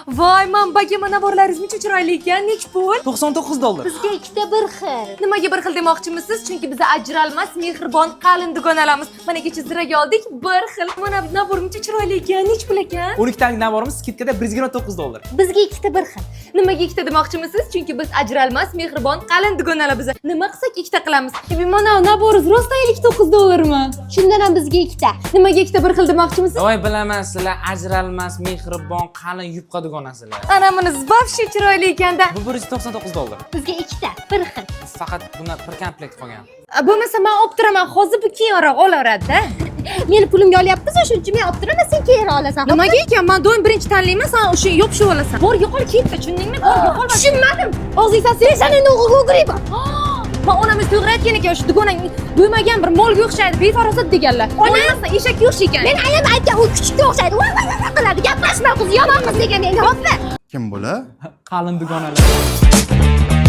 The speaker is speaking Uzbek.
Voy, manbaga mana borlaringiz necha chiroyli ekan, nech pul? $99. Bizga ikkita bir xil. Nimaga bir xil demoqchimisiz? Chunki biz ajralmas, mehribon, qalin dugonalarimiz. Mana kecha ziraga oldik, bir xil. Mana nabor necha chiroyli ekan, nech pul ekan? 12 talik naborimiz skidkada $129. Bizga ikkita bir xil. Nimaga ikkita demoqchimisiz? Chunki biz ajralmas, mehribon, qalin dugonalar biz. Nima qilsak ikkita qilamiz. Mana naboringiz rostdan $59mi? Shundan ham bizga ikkita. Nimaga ikkita bir xil demoqchimisiz? Voy bilaman, sizlar ajralmas, mehribon, qalin yupqa dugonasizlar. Ana buni vobshe chiroyli ekanda. Bu $199. Bizga ikkita bir xil. Faqat buni bir komplekt qolgan. Bo'lmasa men olib turaman, hozir bu keyinroq olaveradi-da. Meni pulimga olyapmiz, shuning uchun men olib turaman, sen keyinroq olasan. Nimaga ekan? Men doim birinchi tanlayman, sen o'sha yopishib olasan. Bor, yo'qol ketdi, tushundingmi? Bor, yo'qol. Tushunmadim. Og'zing sasiysan, sen endi o'g'ri bor. Men onamiz to'g'ri aytgan ekan, shu dugonang bo'lmagan bir molga o'xshaydi, befarosat deganlar. Bo'lmasa eshakka o'xshaykan. Men ayam aytgan, u kuchukka o'xshaydi. Qiladi, gaplashma qiz, yomon qiz degan menga hoppa. Kim bular? Qalin dugonalar.